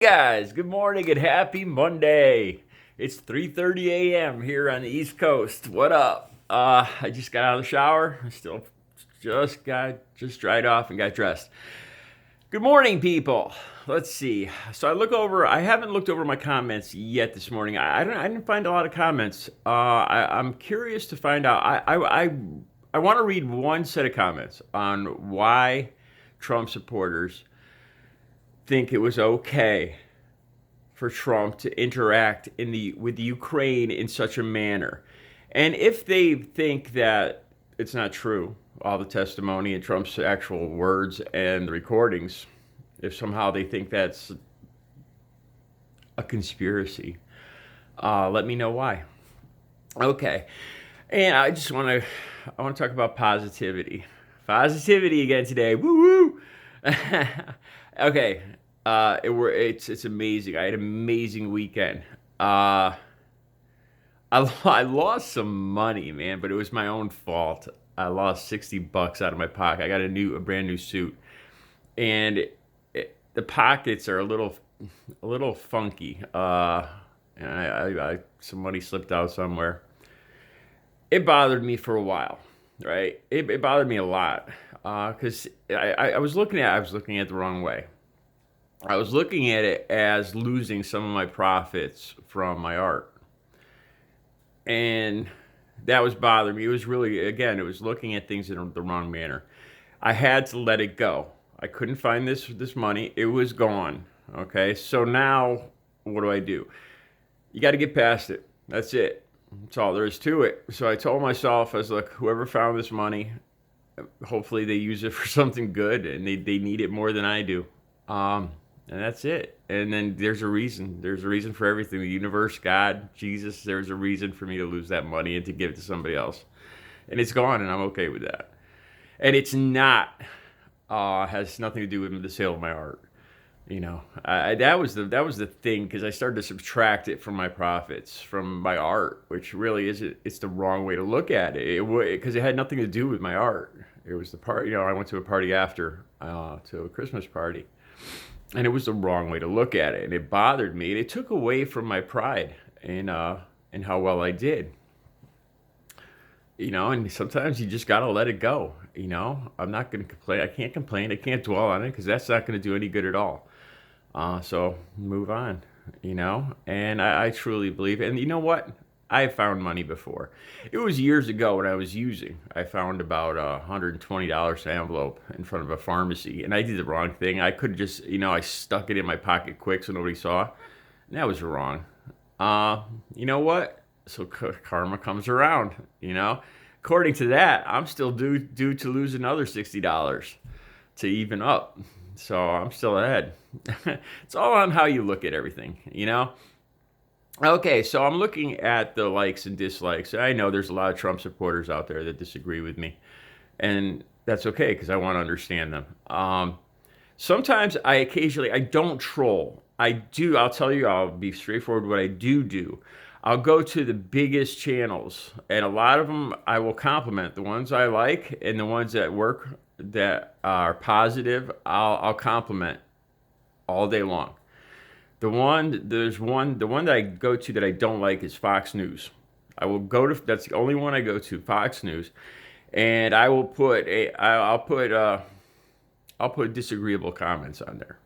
Guys, good morning and happy Monday. It's 3:30 a.m. here on the East Coast. What up? I just got out of the shower. I still just dried off and got dressed. Good morning, people. Let's see. So I haven't looked over my comments yet this morning. I didn't find a lot of comments. I'm curious to find out. I want to read one set of comments on why Trump supporters think it was okay for Trump to interact with the Ukraine in such a manner. And if they think that it's not true, all the testimony and Trump's actual words and the recordings, if somehow they think that's a conspiracy, let me know why. Okay. And I want to talk about positivity. Positivity again today. Woo woo. Okay. It's amazing. I had an amazing weekend. I lost some money, man, but it was my own fault. I lost $60 out of my pocket. I got a brand new suit, and the pockets are a little funky. And some money slipped out somewhere. It bothered me for a while, right? It bothered me a lot because I was looking at it the wrong way. I was looking at it as losing some of my profits from my art. And that was bothering me. It was really, again, it was looking at things in the wrong manner. I had to let it go. I couldn't find this money. It was gone. Okay. So now what do? You got to get past it. That's it. That's all there is to it. So I told myself, I was like, whoever found this money, hopefully they use it for something good and they need it more than I do. And that's it. And then there's a reason. There's a reason for everything. The universe, God, Jesus, there's a reason for me to lose that money and to give it to somebody else. And it's gone, and I'm okay with that. And it's not, has nothing to do with the sale of my art. You know, that was the thing, because I started to subtract it from my profits, from my art, which really isn't, it's the wrong way to look at it. Because it had nothing to do with my art. It was the party, I went to a party after, to a Christmas party. And it was the wrong way to look at it, and it bothered me, and it took away from my pride and how well I did. And sometimes you just gotta let it go. I'm not gonna complain. I can't complain. I can't dwell on it because that's not gonna do any good at all. So move on. And I truly believe, and you know what? I found money before. It was years ago when I was using. I found about $120 envelope in front of a pharmacy, and I did the wrong thing. I could just, I stuck it in my pocket quick so nobody saw. And that was wrong. You know what? So karma comes around. According to that, I'm still due to lose another $60 to even up. So I'm still ahead. It's all on how you look at everything. Okay, so I'm looking at the likes and dislikes. I know there's a lot of Trump supporters out there that disagree with me, and that's okay because I want to understand them. Sometimes I don't troll. I'll tell you, I'll be straightforward. What I do, I'll go to the biggest channels, and a lot of them I will compliment. The ones I like and the ones that work, that are positive, I'll compliment all day long. The one that I go to that I don't like is Fox News. That's the only one I go to, Fox News, and I'll put disagreeable comments on there.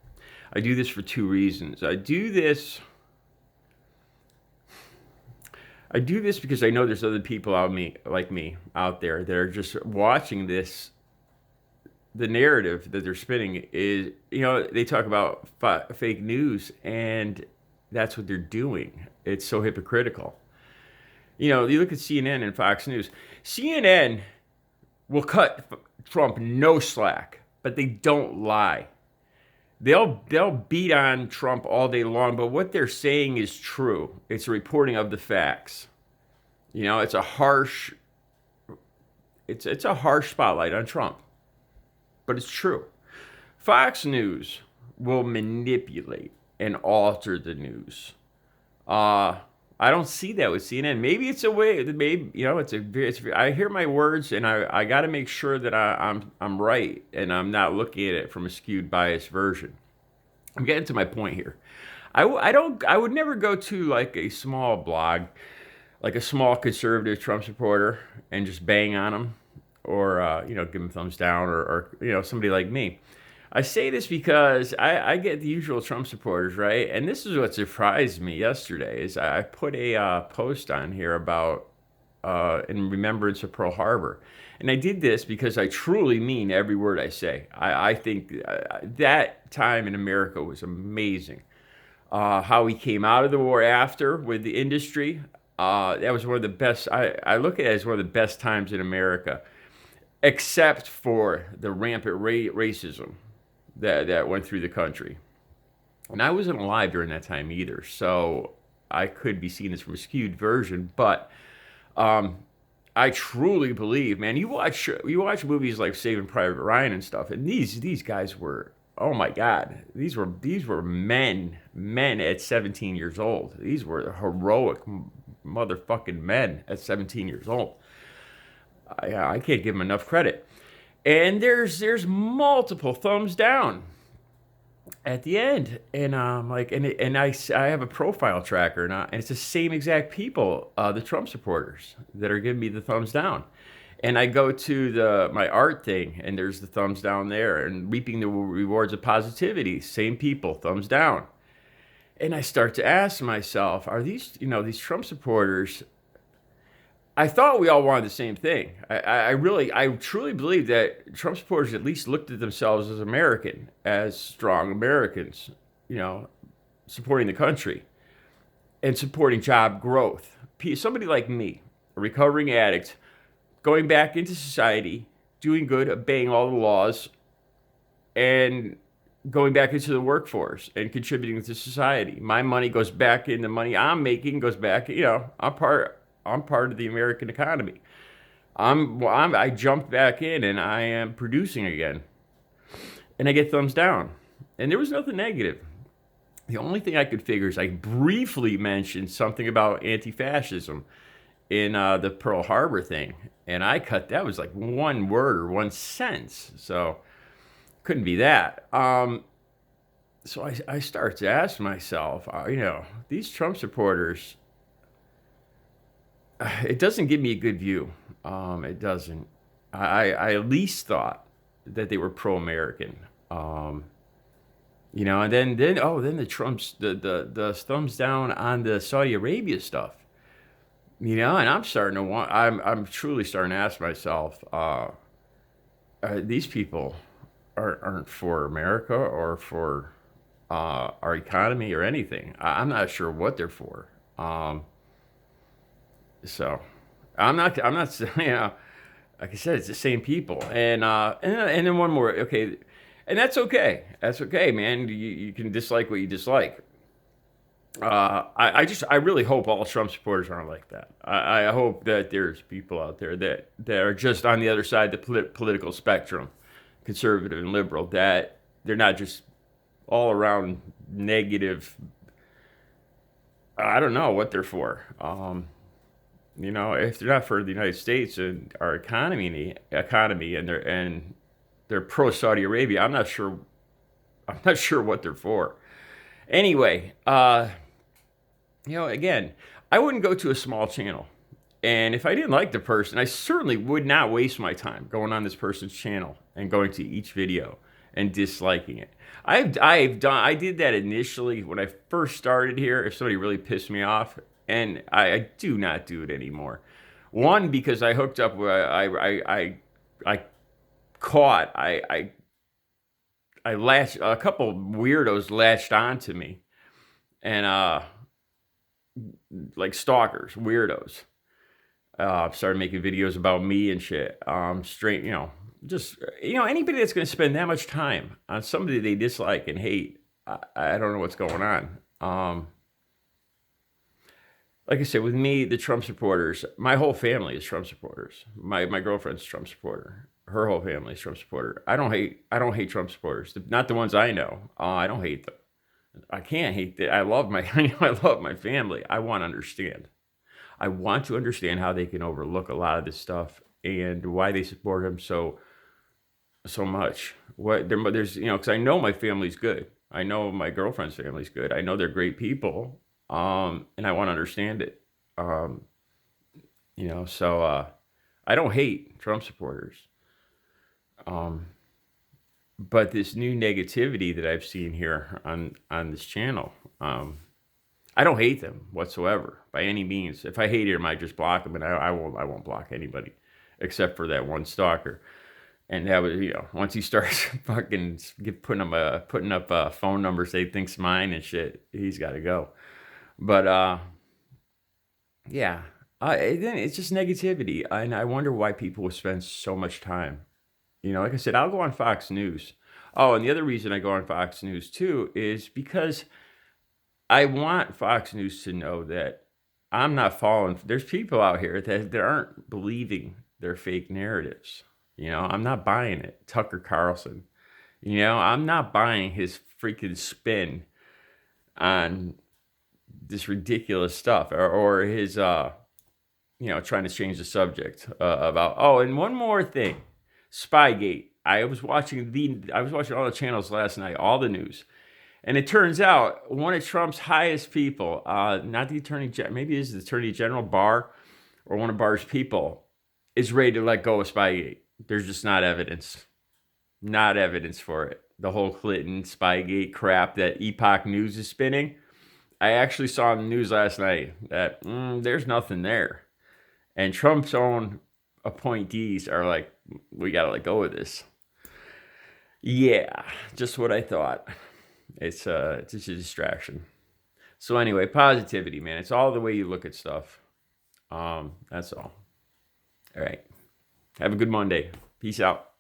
I do this for two reasons. I do this because I know there's other people like me out there that are just watching this. The narrative that they're spinning is, they talk about fake news, and that's what they're doing. It's so hypocritical. You look at CNN and Fox News. CNN will cut Trump no slack, but they don't lie. They'll beat on Trump all day long, but what they're saying is true. It's a reporting of the facts. It's a harsh spotlight on Trump. But it's true. Fox News will manipulate and alter the news. I don't see that with CNN. Maybe it's a way. Maybe I hear my words, and I got to make sure that I'm right, and I'm not looking at it from a skewed, biased version. I'm getting to my point here. I don't, I would never go to like a small blog, like a small conservative Trump supporter and just bang on them or, give them thumbs down or somebody like me. I say this because I get the usual Trump supporters, right? And this is what surprised me yesterday is I put a post on here about in remembrance of Pearl Harbor. And I did this because I truly mean every word I say. I think that time in America was amazing. How we came out of the war after with the industry, that was one of the best. I look at it as one of the best times in America, except for the rampant racism that went through the country. And I wasn't alive during that time either, so I could be seen as from a skewed version. But um, I truly believe, man. You watch movies like Saving Private Ryan and stuff, and these guys were, oh my God, these were men at 17 years old. These were heroic motherfucking men at 17 years old. I can't give them enough credit. And there's multiple thumbs down at the end, and I have a profile tracker, and it's the same exact people, the Trump supporters, that are giving me the thumbs down. And I go to my art thing, and there's the thumbs down there, and reaping the rewards of positivity, same people, thumbs down. And I start to ask myself, are these Trump supporters? I thought we all wanted the same thing. I truly believe that Trump supporters at least looked at themselves as American, as strong Americans, you know, supporting the country and supporting job growth. Somebody like me, a recovering addict, going back into society, doing good, obeying all the laws, and going back into the workforce and contributing to society. My money goes back in. The money I'm making goes back. I'm part of the American economy. I jumped back in and I am producing again. And I get thumbs down. And there was nothing negative. The only thing I could figure is I briefly mentioned something about anti-fascism in the Pearl Harbor thing. And that was like one word or one sentence. So couldn't be that. So I start to ask myself, these Trump supporters, it doesn't give me a good view. It doesn't. I at least thought that they were pro-American. And then the Trumps, the thumbs down on the Saudi Arabia stuff. And I'm truly starting to ask myself, these people aren't for America or for our economy or anything. I'm not sure what they're for. So I'm not saying, like I said, it's the same people. And then one more, okay, and that's okay. That's okay, man. You can dislike what you dislike. I really hope all Trump supporters aren't like that. I hope that there's people out there that are just on the other side of the political spectrum, conservative and liberal, that they're not just all around negative. I don't know what they're for. If they're not for the United States and our economy and they're pro Saudi Arabia, I'm not sure. I'm not sure what they're for. Anyway, again, I wouldn't go to a small channel. And if I didn't like the person, I certainly would not waste my time going on this person's channel and going to each video and disliking it. I did that initially when I first started here. If somebody really pissed me off, and I do not do it anymore. One, because I hooked up with I latched, a couple weirdos latched onto me, and like stalkers, weirdos, started making videos about me and shit. Anybody that's going to spend that much time on somebody they dislike and hate, I don't know what's going on. Like I said, with me, the Trump supporters, my whole family is Trump supporters. My girlfriend's a Trump supporter. Her whole family is Trump supporter. I don't hate Trump supporters. Not the ones I know. I don't hate them. I can't hate them. I love my family. I want to understand. I want to understand how they can overlook a lot of this stuff and why they support him so much. There's because I know my family's good. I know my girlfriend's family's good. I know they're great people. And I want to understand it. Um, so I don't hate Trump supporters. Um, but this new negativity that I've seen here on this channel, I don't hate them whatsoever by any means. If I hate him, I just block them, and I won't block anybody except for that one stalker. And that was, once he starts fucking putting up phone numbers they think's mine and shit, he's got to go. But yeah, then it's just negativity, and I wonder why people would spend so much time. Like I said, I'll go on Fox News. Oh, and the other reason I go on Fox News too is because I want Fox News to know that I'm not falling. There's people out here that aren't believing their fake narratives. I'm not buying it. Tucker Carlson. I'm not buying his freaking spin on this ridiculous stuff, or his trying to change the subject about. Oh, and one more thing, Spygate. I was watching all the channels last night, all the news. And it turns out one of Trump's highest people, not the attorney, maybe it is the attorney general, Barr, or one of Barr's people, is ready to let go of Spygate. There's just not evidence for it. The whole Clinton Spygate crap that Epoch News is spinning. I actually saw in the news last night that there's nothing there. And Trump's own appointees are like, we got to let go of this. Yeah, just what I thought. It's just a distraction. So anyway, positivity, man. It's all the way you look at stuff. That's all. All right. Have a good Monday. Peace out.